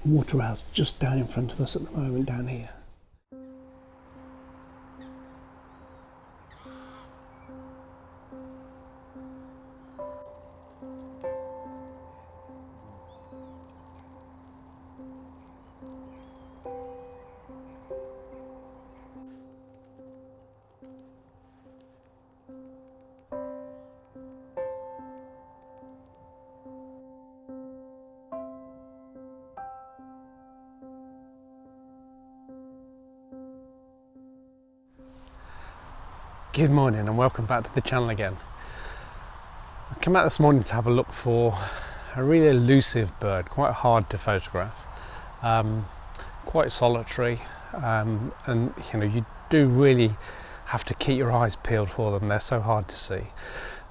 water rails just down in front of us at the moment, down here. Good morning and welcome back to the channel again. I came out this morning to have a look for a really elusive bird, quite hard to photograph, quite solitary, and you know, you do really have to keep your eyes peeled for them, they're so hard to see,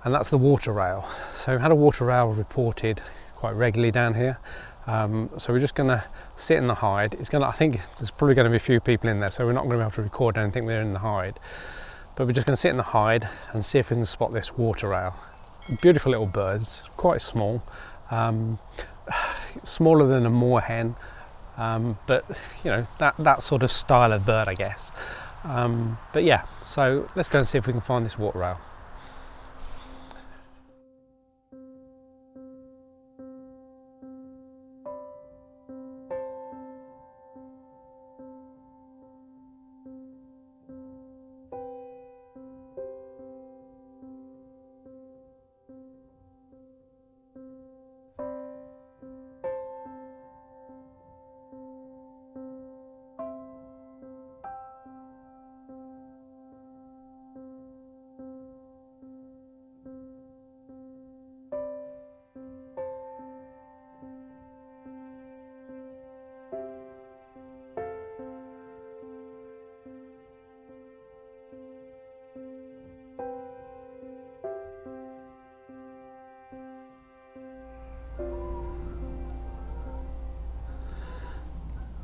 and that's the water rail. So we had a water rail reported quite regularly down here, so we're just going to sit in the hide. I think there's probably going to be a few people in there, so we're not going to be able to record anything we're in the hide. But we're just going to sit in the hide and see if we can spot this water rail. Beautiful little birds, quite small, smaller than a moorhen, but you know, that sort of style of bird, I guess. But yeah, so let's go and see if we can find this water rail.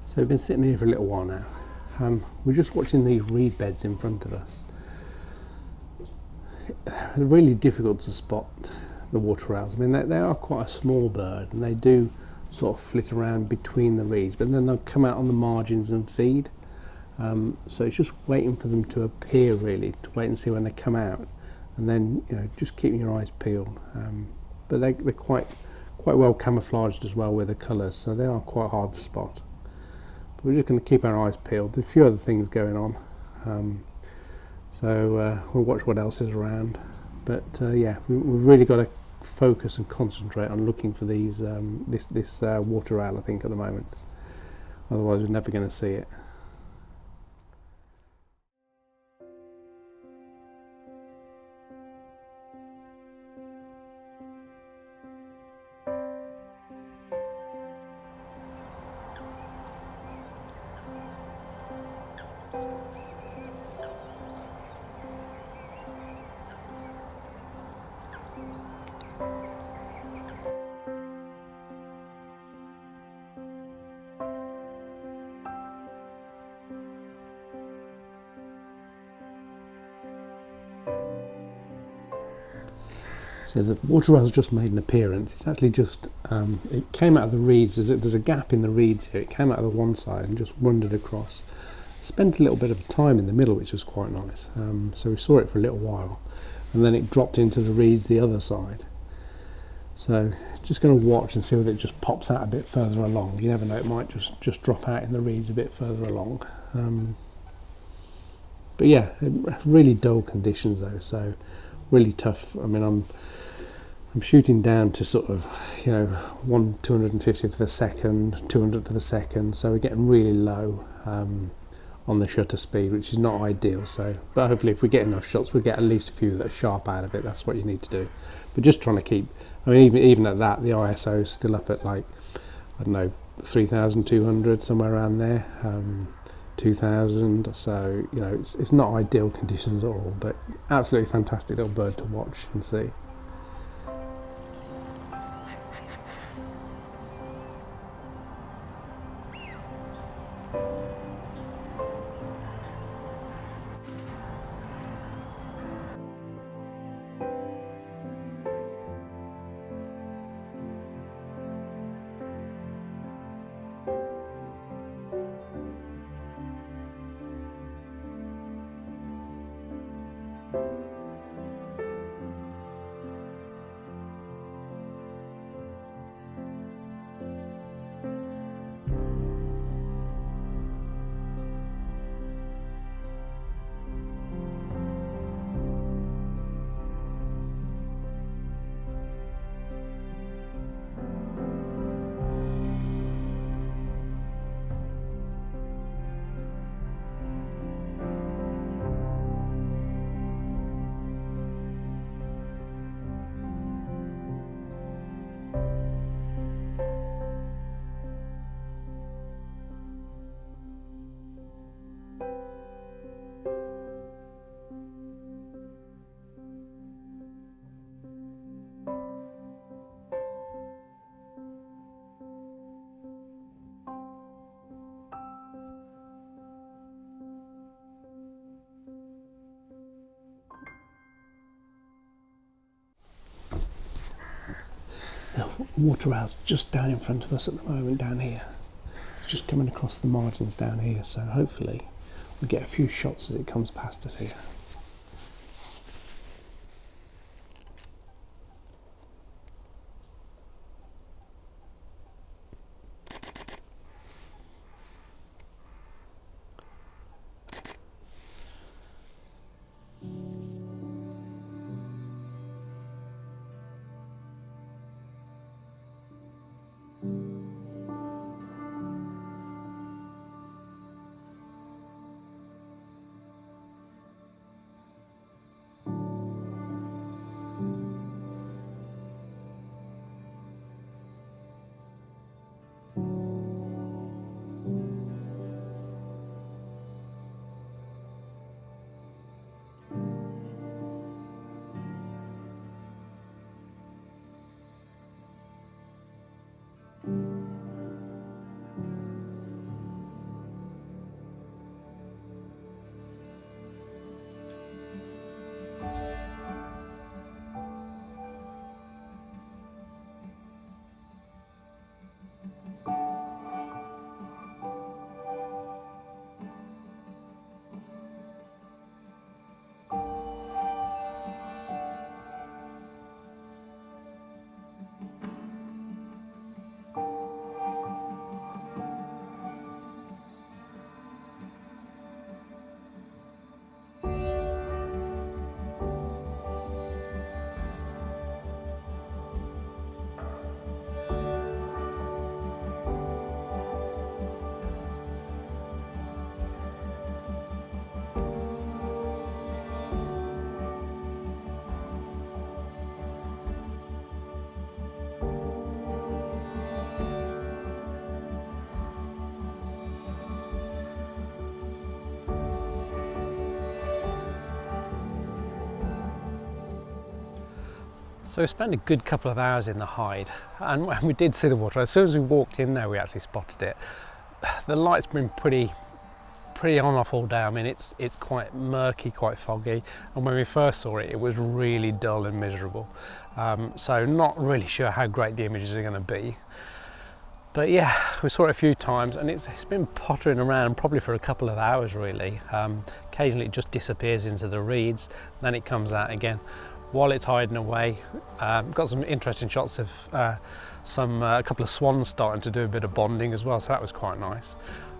So we've been sitting here for a little while now. We're just watching these reed beds in front of us. They're really difficult to spot, the water rails. I mean, they are quite a small bird, and they do sort of flit around between the reeds, but then they'll come out on the margins and feed. So it's just waiting for them to appear, really, to wait and see when they come out, and then, you know, just keeping your eyes peeled. But they're quite well camouflaged as well with the colours, so they are quite hard to spot. But we're just going to keep our eyes peeled. There's a few other things going on, so we'll watch what else is around. But yeah, we've really got to focus and concentrate on looking for these this water rail, I think, at the moment. Otherwise we're never going to see it. So the water rail's just made an appearance. It's actually just, it came out of the reeds. There's a gap in the reeds here. It came out of the one side and just wandered across. Spent a little bit of time in the middle, which was quite nice. So we saw it for a little while, and then it dropped into the reeds the other side. So just going to watch and see whether it just pops out a bit further along. You never know, it might just drop out in the reeds a bit further along. But yeah, really dull conditions though, so really tough. I mean, I'm shooting down to sort of, you know, 1/250th of a second, 200th of a second, so we're getting really low on the shutter speed, which is not ideal. So, but hopefully if we get enough shots, we'll get at least a few that are sharp out of it. That's what you need to do. But just trying to keep, I mean, even at that, the ISO is still up at, like, I don't know, 3,200, somewhere around there, 2,000. So, you know, it's not ideal conditions at all, but absolutely fantastic little bird to watch and see. The water owl's just down in front of us at the moment, down here. It's just coming across the margins down here, so hopefully we get a few shots as it comes past us here. So we spent a good couple of hours in the hide, and we did see the water. As soon as we walked in there, we actually spotted it. The light's been pretty on off all day. I mean, it's quite murky, quite foggy, and when we first saw it, it was really dull and miserable. So not really sure how great the images are going to be. But yeah, we saw it a few times, and it's been pottering around probably for a couple of hours really. Occasionally it just disappears into the reeds, then it comes out again. While it's hiding away, got some interesting shots of a couple of swans starting to do a bit of bonding as well, so that was quite nice.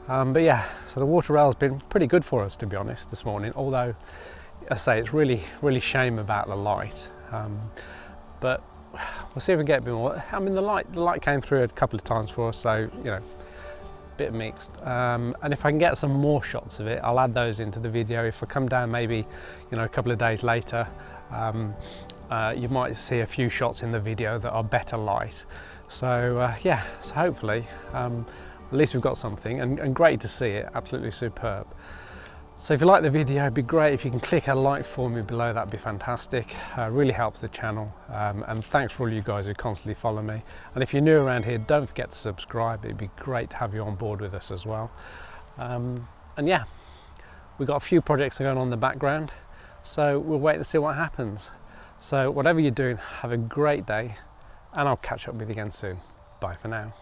But yeah, so the water owl's been pretty good for us, to be honest, this morning, although as I say, it's really shame about the light. But we'll see if we get a bit more. I mean, the light came through a couple of times for us, so you know, bit mixed. And if I can get some more shots of it, I'll add those into the video. If I come down maybe, you know, a couple of days later, you might see a few shots in the video that are better light. So yeah, so hopefully at least we've got something, and great to see it, absolutely superb. So if you like the video, it'd be great if you can click a like for me below. That'd be fantastic. Really helps the channel, and thanks for all you guys who constantly follow me. And if you're new around here, don't forget to subscribe. It'd be great to have you on board with us as well. And yeah, we've got a few projects going on in the background, so we'll wait to see what happens. So whatever you're doing, have a great day, and I'll catch up with you again soon. Bye for now.